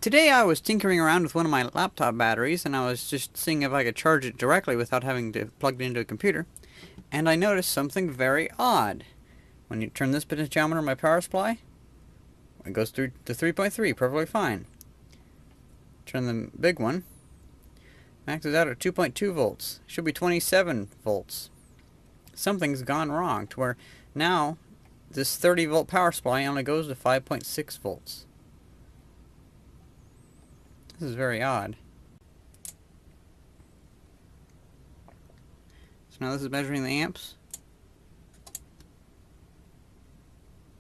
Today I was tinkering around with one of my laptop batteries and I was just seeing if I could charge it directly without having to plug it into a computer. And I noticed something very odd. When you turn this potentiometer on my power supply, it goes through to 3.3 perfectly fine. Turn the big one, maxes out at 2.2 volts. Should be 27 volts. Something's gone wrong to where now this 30 volt power supply only goes to 5.6 volts. This is very odd. So now this is measuring the amps.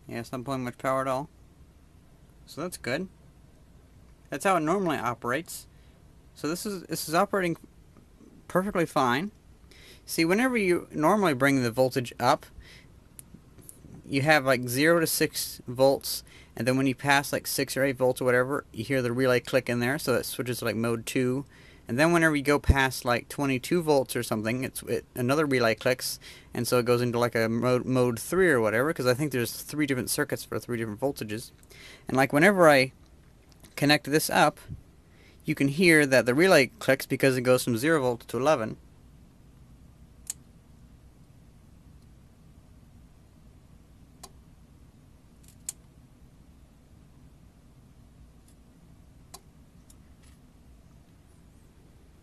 Yeah, it's not pulling much power at all. So that's good. That's how it normally operates. So this is operating perfectly fine. See, whenever you normally bring the voltage up, you have like 0 to 6 volts, and then when you pass like 6 or 8 volts or whatever, you hear the relay click in there, so it switches to like mode 2. And then whenever you go past like 22 volts or something, another relay clicks, and so it goes into like a mode 3 or whatever, because I think there's 3 different circuits for 3 different voltages. And like whenever I connect this up, you can hear that the relay clicks because it goes from 0 volts to 11.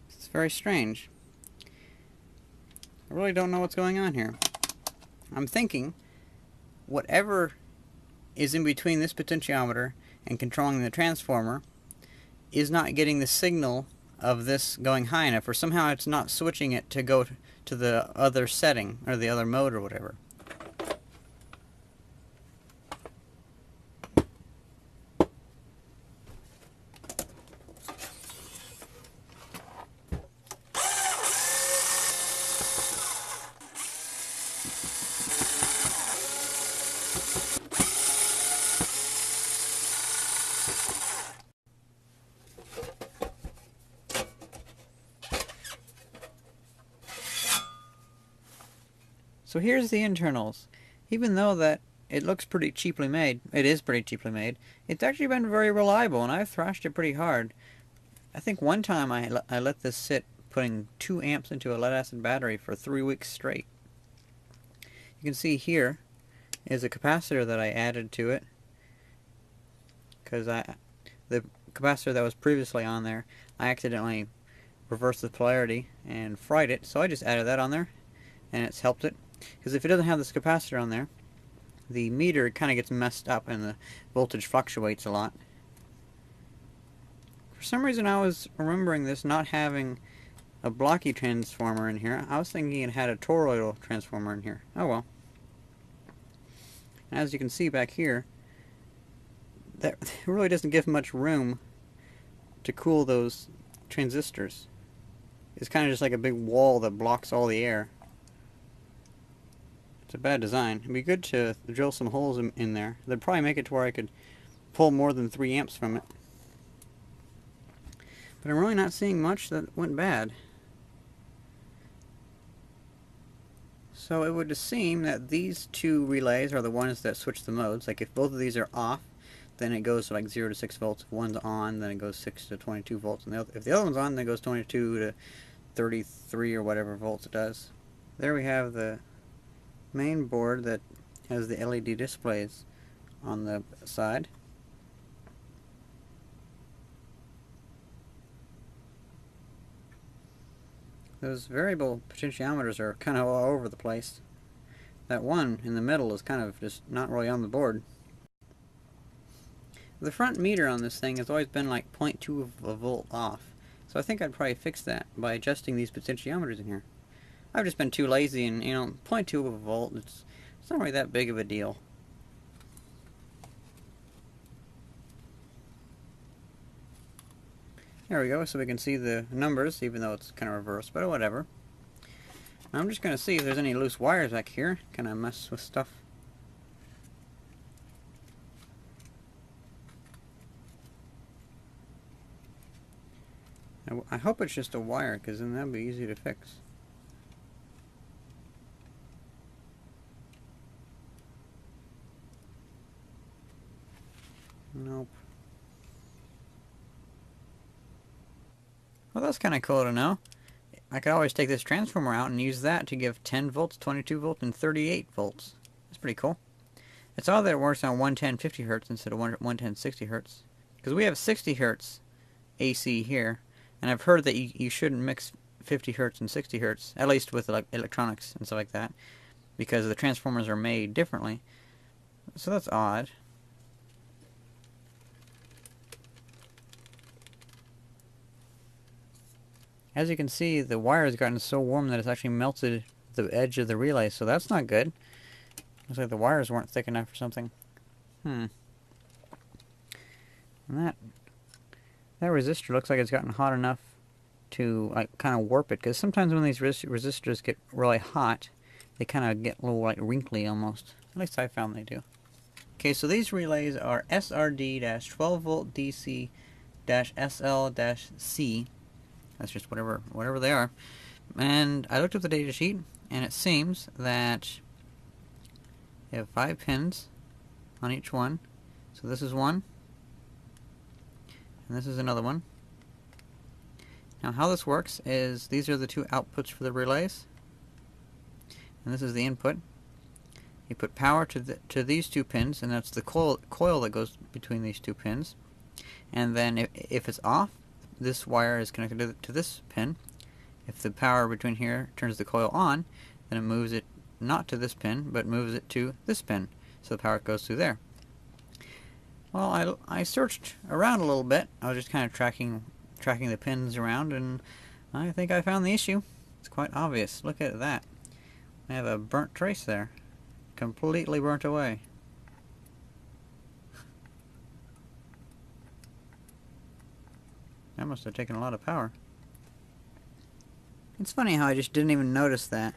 It's very strange. I really don't know what's going on here. I'm thinking whatever is in between this potentiometer and controlling the transformer is not getting the signal of this going high enough, or somehow it's not switching it to go to the other setting or the other mode or whatever. So here's the internals. Even though that it looks pretty cheaply made, it is pretty cheaply made, it's actually been very reliable, and I've thrashed it pretty hard. I think one time I let this sit putting 2 amps into a lead acid battery for 3 weeks straight. You can see here is a capacitor that I added to it, because the capacitor that was previously on there, I accidentally reversed the polarity and fried it, so I just added that on there, and it's helped it. Because if it doesn't have this capacitor on there, the meter kind of gets messed up and the voltage fluctuates a lot. For some reason I was remembering this not having a blocky transformer in here. I was thinking it had a toroidal transformer in here. Oh well. As you can see back here, that really doesn't give much room to cool those transistors. It's kind of just like a big wall that blocks all the air. It's a bad design. It'd be good to drill some holes in there. They'd probably make it to where I could pull more than 3 amps from it. But I'm really not seeing much that went bad. So it would seem that these 2 relays are the ones that switch the modes. Like if both of these are off, then it goes to like 0 to 6 volts. If one's on, then it goes 6 to 22 volts. And if the other one's on, then it goes 22 to 33 or whatever volts it does. There we have the main board that has the LED displays on the side. Those variable potentiometers are kind of all over the place. That one in the middle is kind of just not really on the board. The front meter on this thing has always been like 0.2 of a volt off, so I think I'd probably fix that by adjusting these potentiometers in here. I've just been too lazy, and 0.2 of a volt, it's not really that big of a deal. There we go, so we can see the numbers, even though it's kind of reversed, but whatever. Now I'm just going to see if there's any loose wires back here. Can I mess with stuff? I hope it's just a wire, because then that'd be easy to fix. Nope. Well, that's kind of cool to know. I could always take this transformer out and use that to give 10 volts, 22 volts, and 38 volts. That's pretty cool. It's odd that it works on 110 50 hertz instead of 110 60 hertz. Because we have 60 hertz AC here, and I've heard that you shouldn't mix 50 hertz and 60 hertz, at least with electronics and stuff like that, because the transformers are made differently. So that's odd. As you can see, the wire has gotten so warm that it's actually melted the edge of the relay, so that's not good. Looks like the wires weren't thick enough or something. And that resistor looks like it's gotten hot enough to like kind of warp it, because sometimes when these resistors get really hot, they kind of get a little like wrinkly almost. At least I found they do. Okay, so these relays are SRD-12 volt DC-SL-C. That's just whatever they are. And I looked up the data sheet, and it seems that you have 5 pins on each one. So this is one, and this is another one. Now how this works is these are the 2 outputs for the relays, and this is the input. You put power to these 2 pins, and that's the coil that goes between these 2 pins. And then if it's off, this wire is connected to this pin. If the power between here turns the coil on, then it moves it not to this pin, but moves it to this pin, so the power goes through there. Well, I searched around a little bit. I was just kind of tracking the pins around, and I think I found the issue. It's quite obvious. Look at that. I have a burnt trace there. Completely burnt away. That must have taken a lot of power. It's funny how I just didn't even notice that.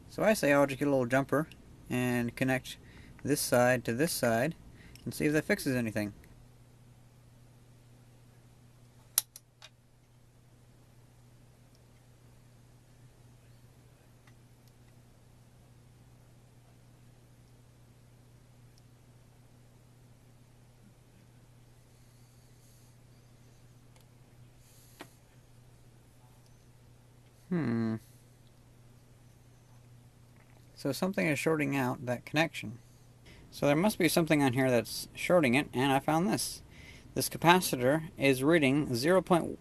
So I say I'll just get a little jumper and connect this side to this side and see if that fixes anything. So something is shorting out that connection. So there must be something on here that's shorting it, and I found this. This capacitor is reading 0.2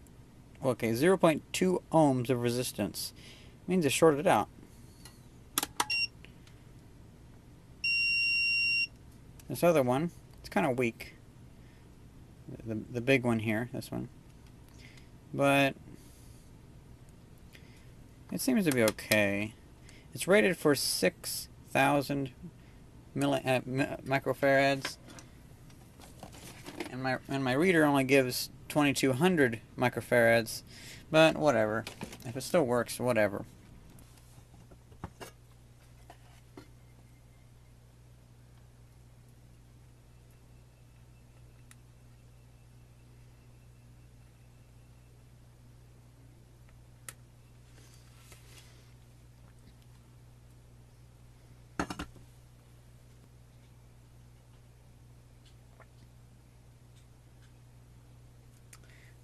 ohms of resistance. It means it's shorted out. This other one, it's kind of weak. The big one here, this one. But it seems to be okay. It's rated for 6,000 microfarads, and my reader only gives 2,200 microfarads. But whatever. If it still works, whatever.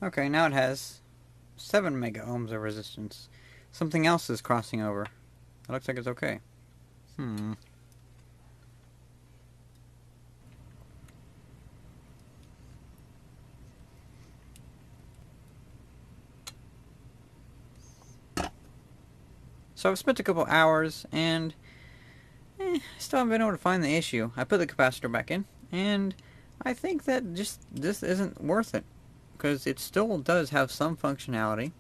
Okay, now it has 7 mega ohms of resistance. Something else is crossing over. It looks like it's okay. So I've spent a couple hours, and still haven't been able to find the issue. I put the capacitor back in, and I think that this isn't worth it, because it still does have some functionality.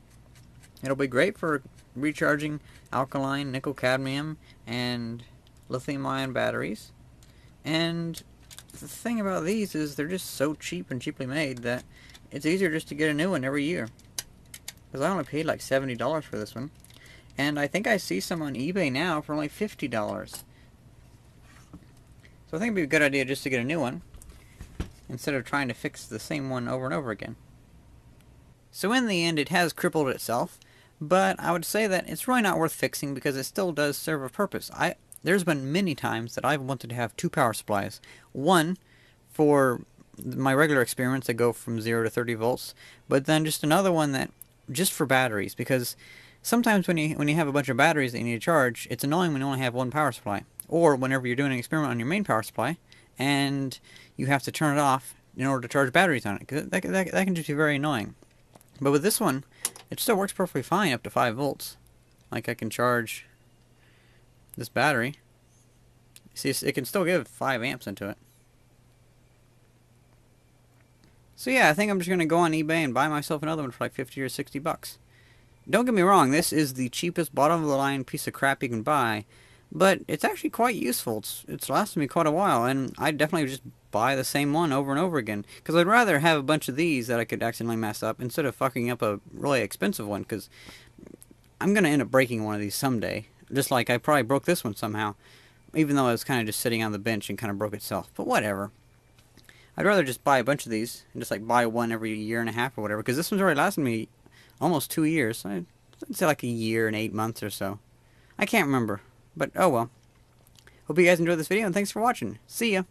It'll be great for recharging alkaline, nickel, cadmium, and lithium-ion batteries. And the thing about these is they're just so cheap and cheaply made that it's easier just to get a new one every year. Because I only paid like $70 for this one. And I think I see some on eBay now for only $50. So I think it'd be a good idea just to get a new one, instead of trying to fix the same one over and over again. So in the end, it has crippled itself, but I would say that it's really not worth fixing because it still does serve a purpose. there's been many times that I've wanted to have two power supplies. One for my regular experiments that go from 0 to 30 volts, but then just another one that just for batteries, because sometimes when you have a bunch of batteries that you need to charge, it's annoying when you only have one power supply. Or whenever you're doing an experiment on your main power supply and you have to turn it off in order to charge batteries on it. 'Cause that can just be very annoying. But with this one, it still works perfectly fine up to 5 volts. Like I can charge this battery. See, it can still give 5 amps into it. So yeah, I think I'm just going to go on eBay and buy myself another one for like 50 or 60 bucks. Don't get me wrong, this is the cheapest bottom of the line piece of crap you can buy, but it's actually quite useful. It's lasted me quite a while, and I'd definitely just buy the same one over and over again, because I'd rather have a bunch of these that I could accidentally mess up instead of fucking up a really expensive one, because I'm going to end up breaking one of these someday, just like I probably broke this one somehow, even though it was kind of just sitting on the bench and kind of broke itself, but whatever. I'd rather just buy a bunch of these and just like buy one every year and a half or whatever, because this one's already lasted me almost 2 years. I'd say like a year and 8 months or so. I can't remember, but oh well. Hope you guys enjoyed this video, and thanks for watching. See ya!